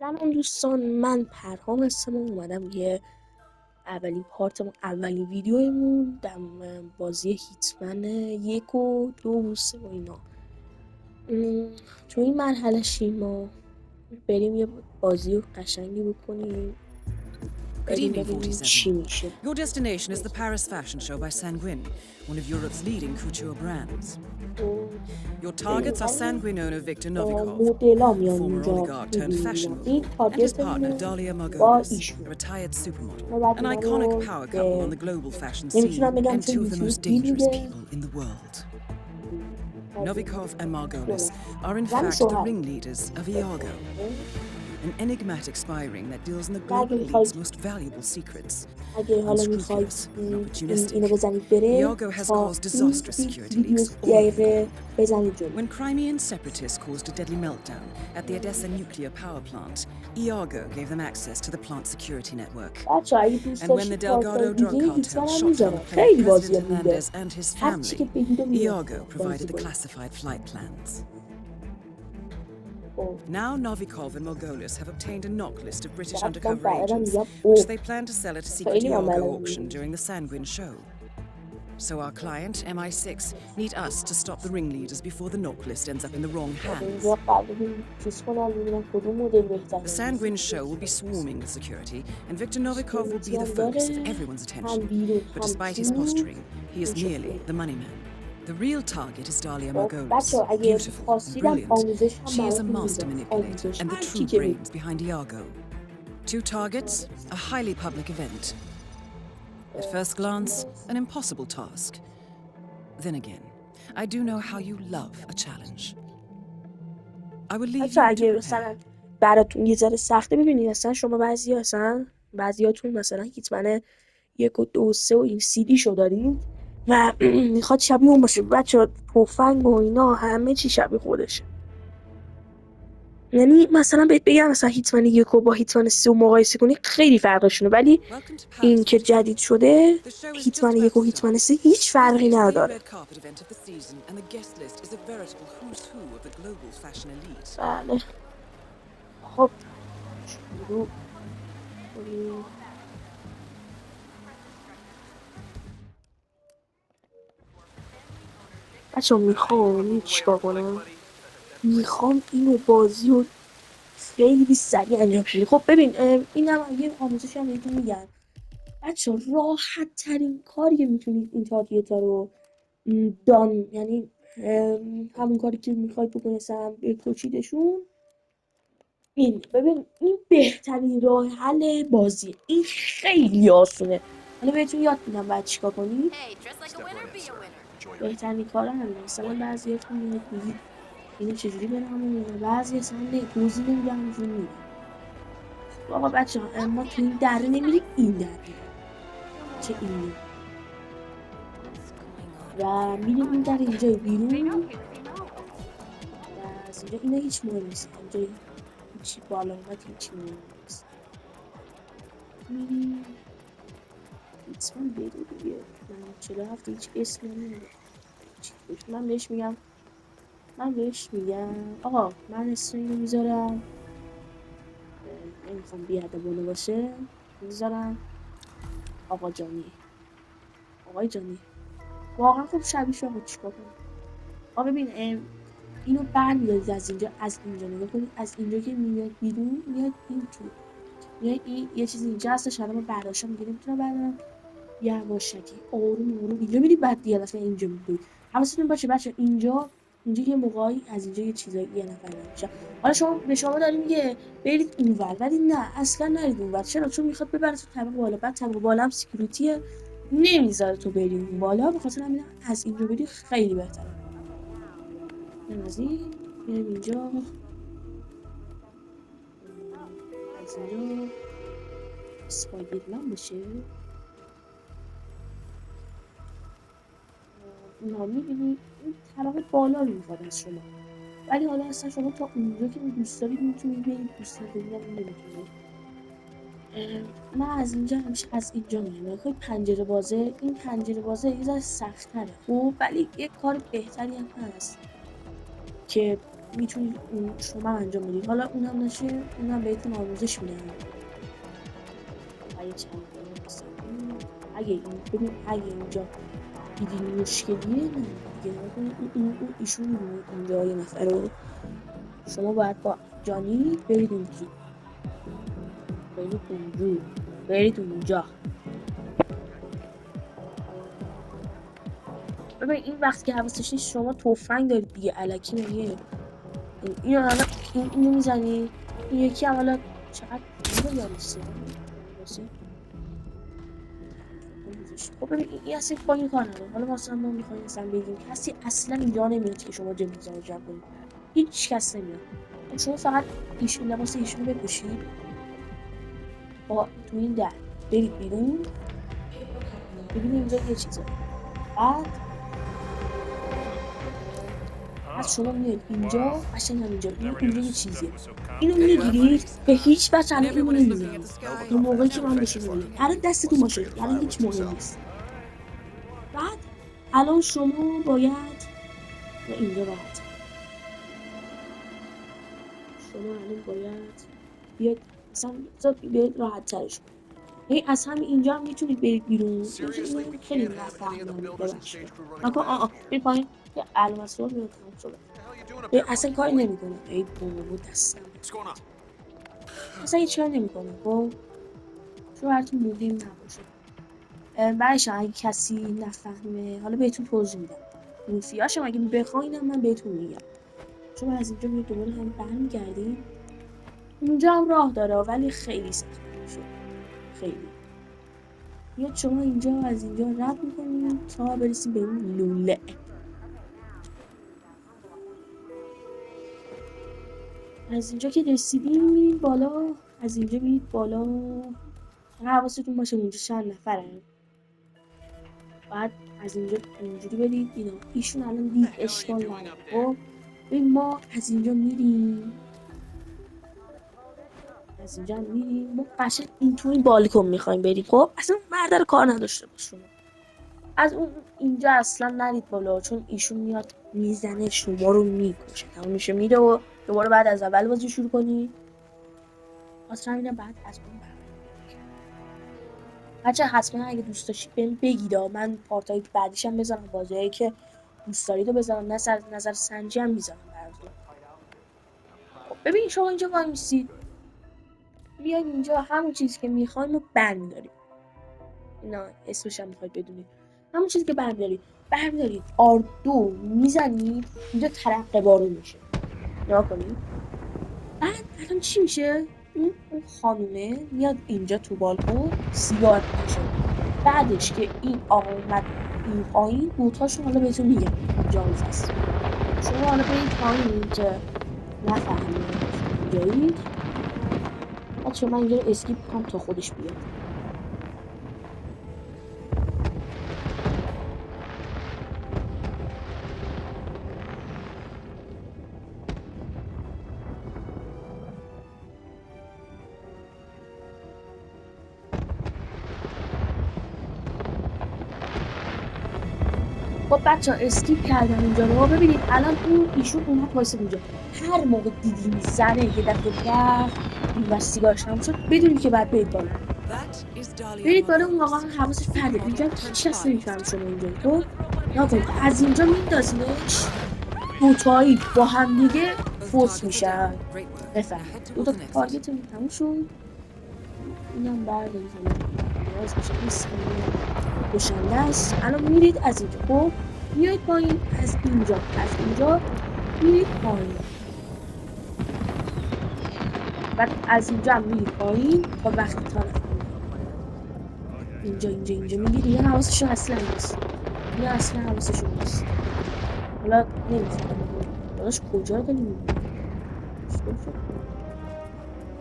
سلام دوستان، من پرهام هستم و اومدم یه اولین ویدیومون در بازی هیتمن 1 و 2 و 3 و اینا. تو این مرحله ما بریم یه بازی قشنگی بکنیم، Good بریم evening, ببینیم 47. چی میشه. Your destination is the Paris Fashion Show by Sanguine, one of Europe's leading couture brands. Your targets are Sanguine owner Viktor Novikov, مدلا a میان former اینجا oligarch turned میبینیم fashion اینا. این mogul, and his partner تارگتمونه Dalia با Margolis, ایشون. a retired supermodel, ما بعد an اینا iconic رو power couple on به the global fashion نمیتونم scene, بگم and چون two of the یوتیوب most گیر dangerous میده. people in the world. تارگت Novikov and Margolis are in زن fact the شوهر ringleaders of Iago, an enigmatic spy ring that deals in the و global اگه elite's میخواید most valuable secrets. اگه حالا میخواید Unscrupulous and اینو opportunistic, بزنید بره Iago has تا caused این disastrous security ویدیو leaks all over the دقیقه globe. بزنید جلو. When Crimean separatists caused a deadly meltdown at the Odessa nuclear power plant, Iago gave them access to the plant security network. بچه اگه دوست And when the داشتید بازی Delgado drug دیگه cartel هیتمن هم shot down میذارم، a plane of خیلی بازی President مونده، Hernandez and his هر چی که family, بگید و میرم Iago بازی provided the کنیم. classified flight plans. خب Now Novikov and Margolis have obtained a knock list of British بعد من undercover فقط agents, میگم which اوه they plan to sell at a secret خیلی من Iago بلد auction نیست. during the Sanguine show. So our client, MI6, need us to stop the ringleaders before the knock list ends up in the wrong hands. اینجا قبل چیز کنم ببینم کدوم مدل بهتره. The Sanguine show will be swarming with security, and Viktor Novikov will be the هم focus of داره، everyone's هم attention. بیرون But هم despite تو his posturing, he is میشه merely خوب. the money man. The real target is Dalia خب Margolis, بچه اگه beautiful and خواستیدم brilliant. آموزش هم She is a براتون master میذارم، manipulator آموزش and the هر چی true که بگید. brains behind Iago. Two targets, a highly public event. At first glance, an impossible task. Then again, I do know how you love a challenge. I will leave بچه you to اگه prepare. مثلا براتون یه ذره سخته، ببینید اصلا شما بعضیاتون مثلا هیتمن 1 و 2 و 3 و این CD شو دارید و میخواد شبیه اون باشه. بچه تفنگ و اینا همه چی شبیه خودشه. یعنی مثلا بهت بگم مثلا هیتمن 1 با هیتمن 3 مقایسه کنی خیلی فرقشونه، ولی Welcome to این Paris, که 47. جدید شده The show is just هیتمن about 1 و to هیتمن start. 3 هیچ This فرقی is the نداره. red carpet event of the season, and the guest list is a veritable who's who of the global fashion elite. بله خب شروع کنیم. بچه میخوام چیکار کنم، میخوام اینو بازی رو خیلی سریع انجام شده. خب ببین اینم یه آموزش هم بهتون میگم بچه، راحت ترین کاری که میتونید این تارگت ها رو یعنی همون کاری که میخواید بکنید مثلا بکشیدشون. ببین این بهترین راه حل بازی، این خیلی آسونه. حالا بهتون یاد میدم بعد چیکار کنید. بهترین کارا همین، مثلا بعضیاتون میاد میگید اینو چجوری برم و اینا، بعضی اصلا نه توضیح نمیدم همینجوری میرن. خب آقا بچه ها ما تو این دره نمیریم، این دره میریم، چه اینه و میریم این در اینجای بیرون و از اینجا اینا هیچ مهم نیست، اینجا هیچی با علامت هیچی مهم نیست. میریم حتما بری دیگه. من 47 هیچ اسمی نمیدونم چی توش. من بهش میگم آقا من اسم اینو میذارم، نمیخوام بیادبانه باشه، میذارم آقا جانی. آقای جانی واقعا خب شبیه آقا چیکار کنم. آقا ببین اینو برمیدارید از اینجا نگاه کنید، از اینجا که میاد بیرون میاد این تو، میاد این یه چیزی اینجا هستش. الان من برداشتم میگه نمیتونم بردارم، یواشکی آروم آروم اینجا میرید، بعد دیگه دفعه اینجا میرید. حواستون باشه بچه اینجا یه موقعی از اینجا یه چیزایی یه نفر رد میشه. حالا شما داری میگه برید اونور، ولی نه اصلا نرید اونور. چرا؟ چون میخواد ببره تو طبقه بالا، بعد طبقه بالا هم سکیوریتی نمیذاره تو بری اون بالا، به خاطر همین از اینجا بری خیلی بهتره. این از این میایم اینجا، از اینجا اسپایدرمن بشه. اینا میبینی این طبقه بالا رو میخواد از شما، ولی حالا اصلا شما تا اونجا که دوست دارید میتونید برید، دوست ندارید هم نمیتونید. من از اینجا همیشه از اینجا میام. خیلی پنجره بازه، این پنجره بازه یه ذره سخت‌تره خب، ولی یه کار بهتری هم هست که میتونید شما انجام بدید. حالا اونم نشه، اونم بهتون آموزش میدن. برای چند مثلا اگه اینجا دیدین مشکلیه، نه دیگه نگاه کنید. اون ایشون میدونه اینجا یه نفر رو شما باید با جانی برید اونجا، برید اونجا. ببین این وقتی که حواسش نیست شما تفنگ دارید دیگه الکی میگه اینو حالا اینو میزنی، این یکی هم حالا چقدر پول داره واسه خب ببین این اصلا با این کار نداره. حالا مثلا ما میخوایم مثلا بگیم کسی اصلا اینجا نمیاد که شما جمیزا رو جمع کنید، هیچ کس نمیاد. شما فقط لباس ایشونو بپوشید با تو این در برید بیرون، ببینید اینجا یه چیزه. بعد شما میاد اینجا قشنگ همینجا اینجا یه چیزیه، اینو میگیرید به هیچ وجه الان اینو نمیزنید تا موقعی که من بهشون بگم الان دستتون باشه، الان هیچ مهم نیست. بعد الان شما باید و اینجا راحت شما الان باید بیاد مثلا بیاد راحت ترش کنید. از همین اینجا هم میتونید برید بیرون. اینو خیلی نفهمیدم ببخشید نکن برید پایین یه علامت سوال میاد تموم شده اصلا کاری نمیکنه. ای بابا دستم اصلا هیچ کاری نمیکنه. خب چون براتون مهم نباشه. بعدش اگه کسی نفهمه حالا بهتون توضیح میدم موسیاشم اگه بخواینم من بهتون میگم. چون از اینجا میاد دوباره هم برمیگردیم. اونجا هم راه داره ولی خیلی سخت میشه، خیلی. میاد شما اینجا از اینجا رد میکنیم تا برسیم به اون لوله. از اینجا که رسیدیم میرید بالا، از اینجا میرید بالا. حواستون باشه اونجا چند نفرن. بعد از اینجا اینجوری برید اینا ایشون الان دید اشکال نداره. خب ببین ما از اینجا میریم، از اینجا میریم ما قشنگ اینطوری بالکن میخوایم بریم. خب اصلا مرد رو کار نداشته باش شما از اون اینجا اصلا نرید بالا، چون ایشون میاد میزنه شما رو میکشه تمام میشه میره و دوباره بعد از اول بازی شروع کنی. اصلا اینه بعد از اون بچه حتما اگه دوست داشتید بهم بگید. من پارتای بعدیشم بذارم، بازیایی که دوست دارید رو بذارم، نظر سنجی هم میذارم براتون. خب ببین شما اینجا وای میسید، میایم اینجا همون چیزی که میخوایم رو برمی‌داریم. اینا اسمش هم میخواید بدونید همون چیزی که برمی‌دارید آردو میزنید اینجا ترقه بارون میشه. نگاه کنید بعد الان چی میشه؟ اون خانومه میاد اینجا تو بالکن سیگار میکشه. بعدش که این آقا اومد این پایین دوتاشون حالا بهتون میگم جایزه است. شما حالا برید پایین که نفهمید اینجایید. بچه من اینجا رو اسکیپ کنم تا خودش بیاد. خب بچه ها اسکیپ کردم اینجا رو. ببینید الان ایشون اومد وایسه اونجا. هر موقع دیدی میزنه یه دفعه رفت این و سیگارش هم شد بدونید که بعد برید بالا. برید بالا. اون آقا حواسش پرده اینجا هیچ کس نمیفهم شما اینجا. خب نکنید از اینجا میندازینش دوتایی با هم دیگه فوت میشن. بفهم دوتا تارگتمون تموم شد. اینم بردارید نیاز میشه نیست کشنده است. الان میرید از اینجا. خب میاید پایین از اینجا میرید پایین. بعد از اینجا هم میرید پایین تا وقتی تا اینجا میگید. دیگه حواسشون اصلا نیست. حالا نمیفهمم داداش کجا داری میبینی.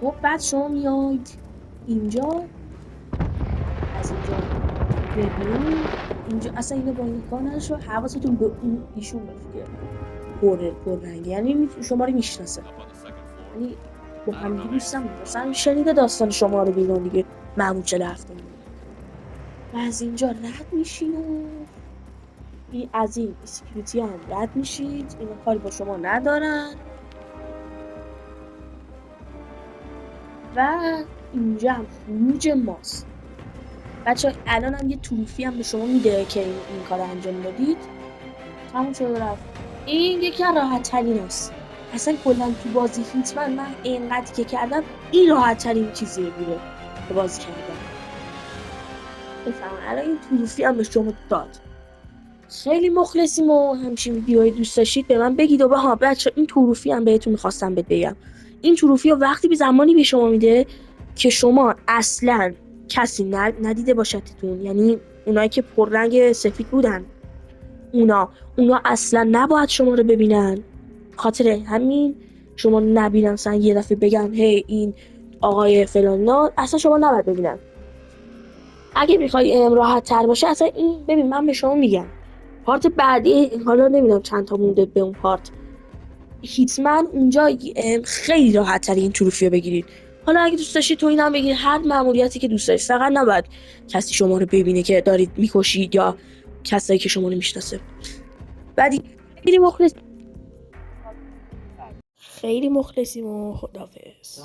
خب بعد شما میاید اینجا از اینجا ببینید اینجا اصلا اینو با این کار نداشته. حواستون به اون ایشون باشه پر رنگی، یعنی شما رو میشناسه، یعنی با هم دوستم مثلا شنیده داستان شما رو بیرون دیگه معمول 47 و از اینجا رد میشین و از این سکیوریتی هم رد میشید. اینا کاری با شما ندارن. و اینجا هم خروج ماست. بچه الان هم یه تروفی هم به شما میده که این کار انجام دادید. تموم شده رفت. این یکی از راحت ترین هست. اصلا کلا تو بازی هیتمن من اینقدر که کردم این راحت ترین چیزیه بوده که بازی کردم. بفهم الان این تروفی هم به شما داد. خیلی مخلصیم و همچین ویدیوهای دوست داشتید به من بگید. و ها بچه این تروفی هم بهتون میخواستم بگم. این تروفی ها وقتی به زمانی به شما میده که شما اصلا کسی ندیده باشدتون، یعنی اونایی که پررنگ سفید بودن اونا اصلا نباید شما رو ببینن. خاطر همین شما نبینن مثلا یه دفعه بگن هی این آقای فلانا، اصلا شما نباید ببینن. اگه میخوای راحت تر باشه اصلا این ببین من به شما میگم پارت بعدی حالا نمیدونم چند تا مونده به اون پارت هیتمن اونجا خیلی راحت تر این تروفی رو بگیرید. حالا اگه دوست داشتید تو اینم بگیر، هر ماموریتی که دوست داشتید، فقط نباید کسی شما رو ببینه که دارید میکشید یا کسایی که شما رو میشناسه. بعدی خیلی مخلصیم و خداحافظ.